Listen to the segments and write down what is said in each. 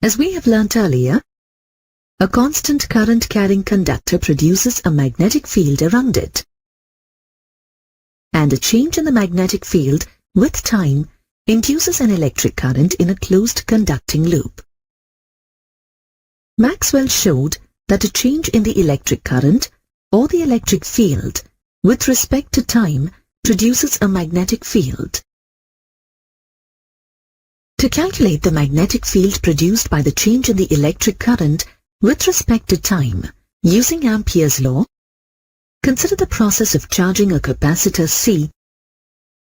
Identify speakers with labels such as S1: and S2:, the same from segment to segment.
S1: As we have learnt earlier, a constant current-carrying conductor produces a magnetic field around it, and a change in the magnetic field with time induces an electric current in a closed conducting loop. Maxwell showed that a change in the electric current or the electric field with respect to time produces a magnetic field. To calculate the magnetic field produced by the change in the electric current with respect to time using Ampere's law, consider the process of charging a capacitor C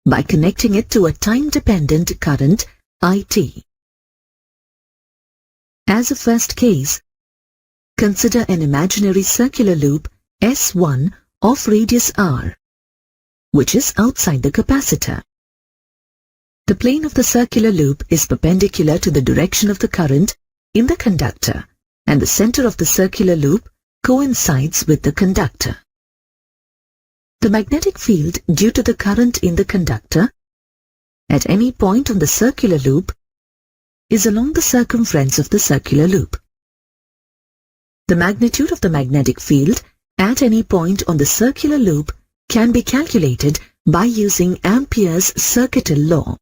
S1: by connecting it to a time-dependent current IT. As a first case, consider an imaginary circular loop S1 of radius r, which is outside the capacitor. The plane of the circular loop is perpendicular to the direction of the current in the conductor, and the center of the circular loop coincides with the conductor. The magnetic field due to the current in the conductor at any point on the circular loop is along the circumference of the circular loop. The magnitude of the magnetic field at any point on the circular loop can be calculated by using Ampere's circuital law.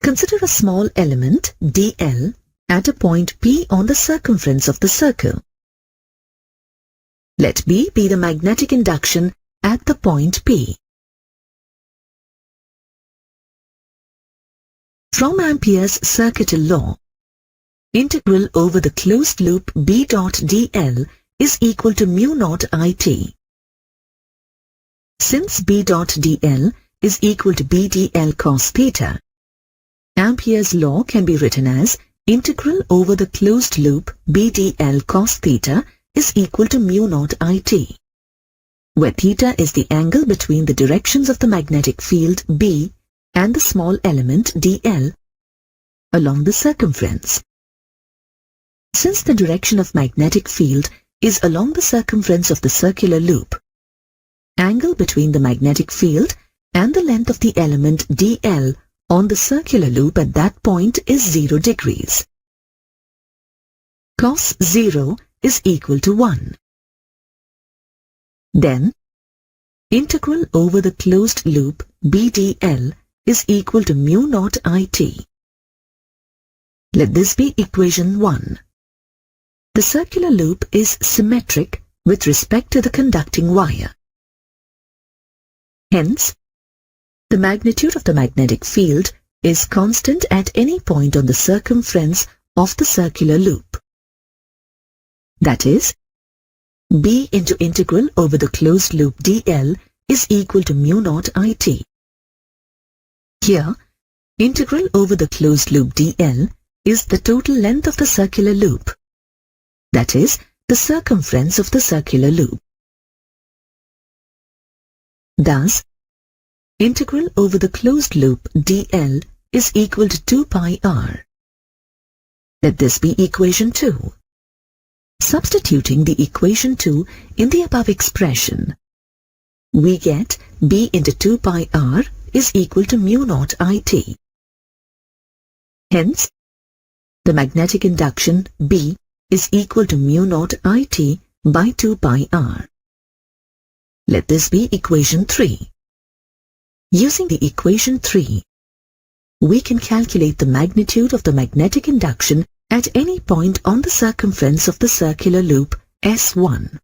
S1: Consider a small element, dl, at a point P on the circumference of the circle. Let B be the magnetic induction at the point P. From Ampere's circuital law, integral over the closed loop B dot dl is equal to mu naught IT. Since B dot dl is equal to B dl cos theta, Ampere's law can be written as integral over the closed loop B dl cos theta is equal to mu naught IT, where theta is the angle between the directions of the magnetic field B and the small element dl along the circumference. Since the direction of magnetic field is along the circumference of the circular loop, angle between the magnetic field and the length of the element dl on the circular loop at that point is 0 degrees. Cos 0 is equal to 1. Then, integral over the closed loop B dl is equal to mu naught IT. Let this be equation 1. The circular loop is symmetric with respect to the conducting wire. Hence, the magnitude of the magnetic field is constant at any point on the circumference of the circular loop. That is, B into integral over the closed loop dl is equal to mu naught IT. Here, integral over the closed loop dl is the total length of the circular loop. That is, the circumference of the circular loop. Thus, integral over the closed loop dl is equal to 2 pi r. Let this be equation 2. Substituting the equation 2 in the above expression, we get B into 2 pi r is equal to mu naught IT. Hence, the magnetic induction B is equal to mu naught IT by 2 pi r. Let this be equation 3. Using the equation 3, we can calculate the magnitude of the magnetic induction at any point on the circumference of the circular loop S1.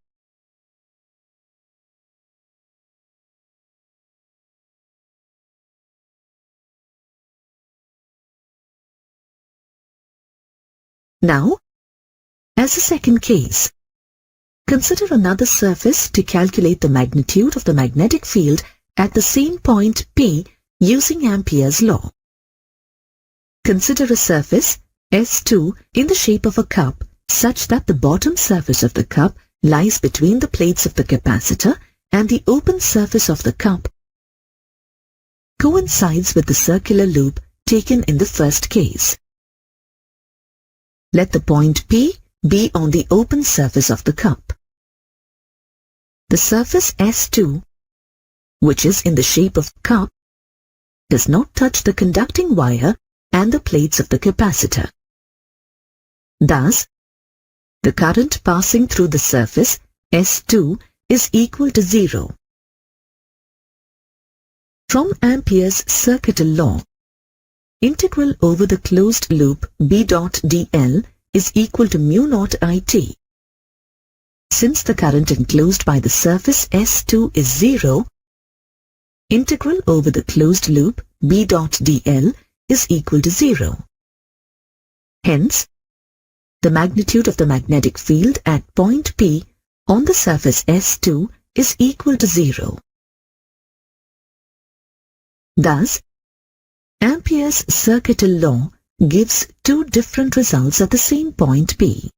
S1: Now, as a second case, consider another surface to calculate the magnitude of the magnetic field at the same point P using Ampere's law. Consider a surface S2 in the shape of a cup such that the bottom surface of the cup lies between the plates of the capacitor and the open surface of the cup coincides with the circular loop taken in the first case. Let the point P be on the open surface of the cup. The surface S2 which is in the shape of a cup, does not touch the conducting wire and the plates of the capacitor. Thus, the current passing through the surface S2 is equal to 0. From Ampere's circuital law, integral over the closed loop B dot dl is equal to mu naught IT. Since the current enclosed by the surface S2 is 0, integral over the closed loop B dot dl is equal to 0. Hence, the magnitude of the magnetic field at point P on the surface S2 is equal to 0. Thus, Ampere's circuital law gives two different results at the same point P.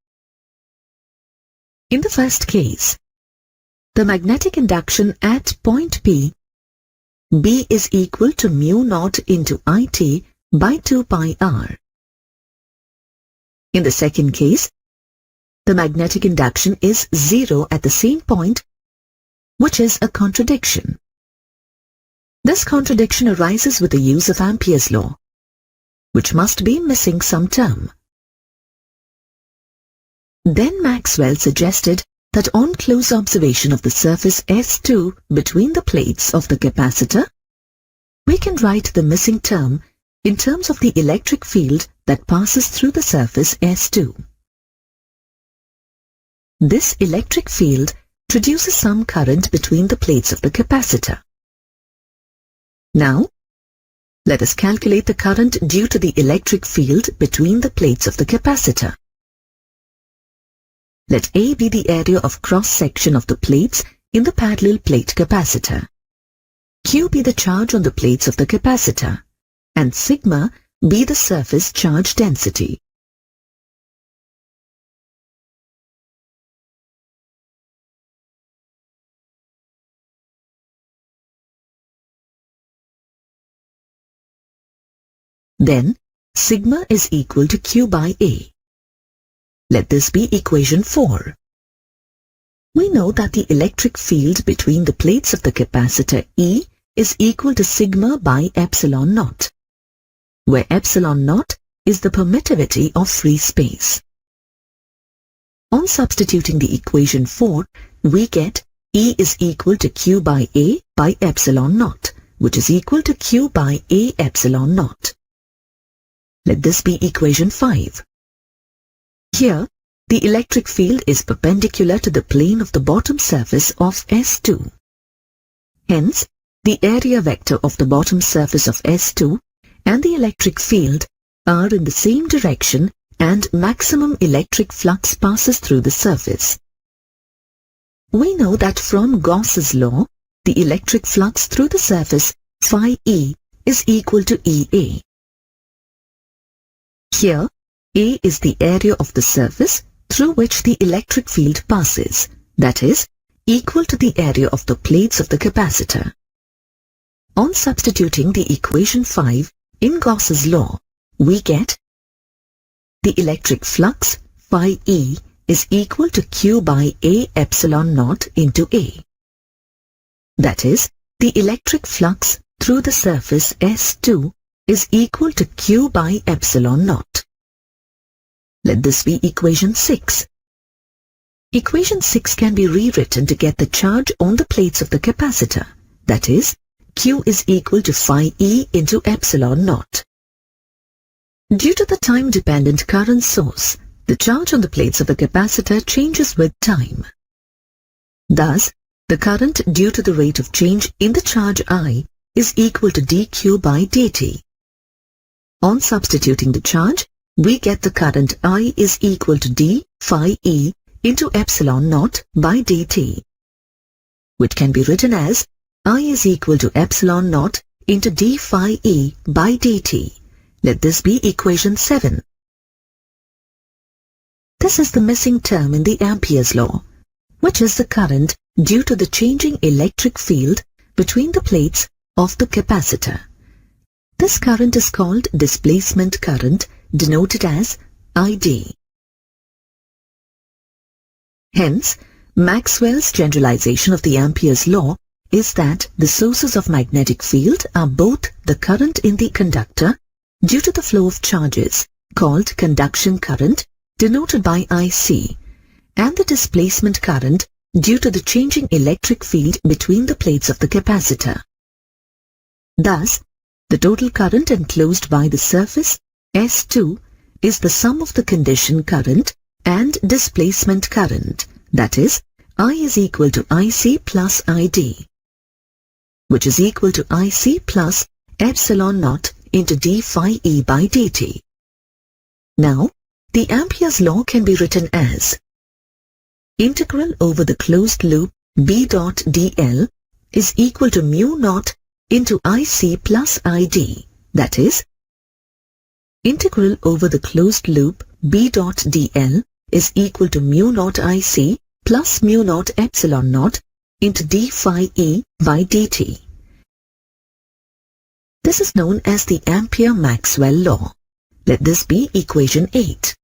S1: In the first case, the magnetic induction at point P, B is equal to mu naught into IT by 2 pi r. In the second case, the magnetic induction is 0 at the same point, which is a contradiction. This contradiction arises with the use of Ampere's law, which must be missing some term. Then Maxwell suggested that on close observation of the surface S2 between the plates of the capacitor, we can write the missing term in terms of the electric field that passes through the surface S2. This electric field produces some current between the plates of the capacitor. Now, let us calculate the current due to the electric field between the plates of the capacitor. Let A be the area of cross-section of the plates in the parallel plate capacitor. Q be the charge on the plates of the capacitor, and sigma be the surface charge density. Then, sigma is equal to Q by A. Let this be equation 4. We know that the electric field between the plates of the capacitor E is equal to sigma by epsilon naught, where epsilon naught is the permittivity of free space. On substituting the equation 4, we get E is equal to Q by A by epsilon naught, which is equal to Q by A epsilon naught. Let this be equation 5. Here, the electric field is perpendicular to the plane of the bottom surface of S2. Hence, the area vector of the bottom surface of S2 and the electric field are in the same direction and maximum electric flux passes through the surface. We know that from Gauss's law, the electric flux through the surface phi E is equal to EA. Here, A is the area of the surface through which the electric field passes, that is, equal to the area of the plates of the capacitor. On substituting the equation 5 in Gauss's law, we get the electric flux phi E is equal to Q by A epsilon naught into A. That is, the electric flux through the surface S2 is equal to Q by epsilon naught. Let this be equation 6. Equation 6 can be rewritten to get the charge on the plates of the capacitor, that is, Q is equal to phi E into epsilon naught. Due to the time-dependent current source, the charge on the plates of the capacitor changes with time. Thus, the current due to the rate of change in the charge I is equal to dQ by dt. On substituting the charge, we get the current I is equal to d phi E into epsilon naught by dt, which can be written as I is equal to epsilon naught into d phi E by dt. Let this be equation 7. This is the missing term in the Ampere's law, which is the current due to the changing electric field between the plates of the capacitor. This current is called displacement current, denoted as ID. Hence, Maxwell's generalization of the Ampere's law is that the sources of magnetic field are both the current in the conductor due to the flow of charges called conduction current denoted by IC, and the displacement current due to the changing electric field between the plates of the capacitor. Thus, the total current enclosed by the surface S2 is the sum of the condition current and displacement current, that is, I is equal to IC plus ID, which is equal to IC plus epsilon naught into d phi E by dt. Now, the Ampere's law can be written as integral over the closed loop B dot dl is equal to mu naught into IC plus ID, that is, integral over the closed loop B dot dl is equal to mu naught IC plus mu naught epsilon naught into d phi E by dt. This is known as the Ampere-Maxwell law. Let this be equation 8.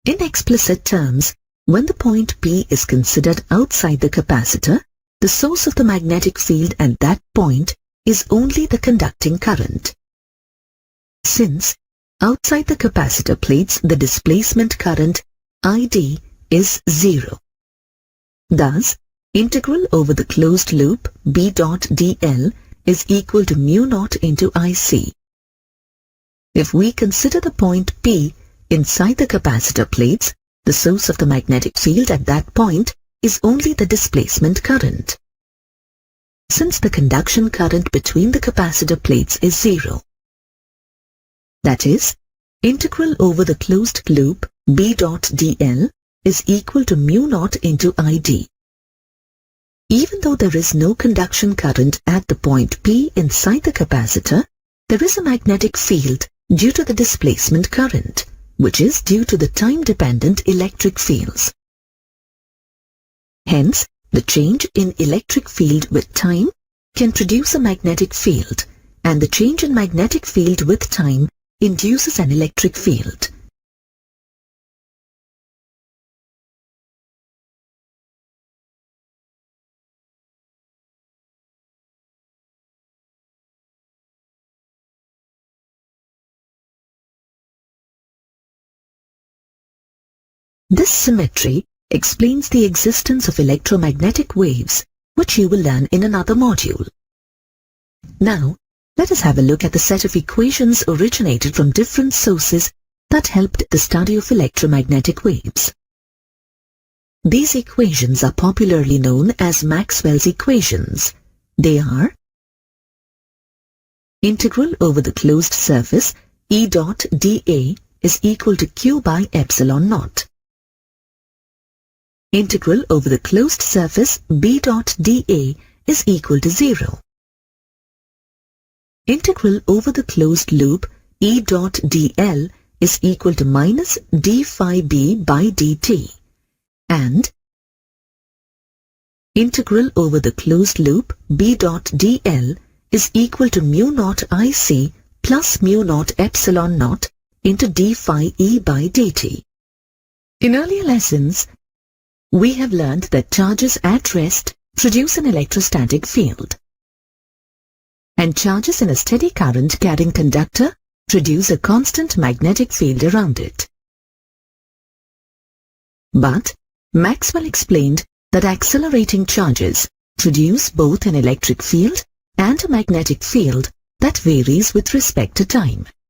S1: In explicit terms, when the point P is considered outside the capacitor, the source of the magnetic field at that point is only the conducting current. Since outside the capacitor plates the displacement current ID is 0. Thus, integral over the closed loop B dot dl is equal to mu naught into IC. If we consider the point P inside the capacitor plates, the source of the magnetic field at that point is only the displacement current. Since the conduction current between the capacitor plates is 0. That is, integral over the closed loop B dot dl is equal to mu naught into ID. Even though there is no conduction current at the point P inside the capacitor, there is a magnetic field due to the displacement current, which is due to the time-dependent electric fields. Hence, the change in electric field with time can produce a magnetic field, and the change in magnetic field with time induces an electric field. This symmetry explains the existence of electromagnetic waves, which you will learn in another module. Now, let us have a look at the set of equations originated from different sources that helped the study of electromagnetic waves. These equations are popularly known as Maxwell's equations. They are integral over the closed surface E dot dA is equal to Q by epsilon naught. Integral over the closed surface B dot dA is equal to 0. Integral over the closed loop E dot dl is equal to minus d phi B by dt. And integral over the closed loop B dot dl is equal to mu naught IC plus mu naught epsilon naught into d phi E by dt. In earlier lessons, we have learned that charges at rest produce an electrostatic field, and charges in a steady current carrying conductor produce a constant magnetic field around it. But Maxwell explained that accelerating charges produce both an electric field and a magnetic field that varies with respect to time.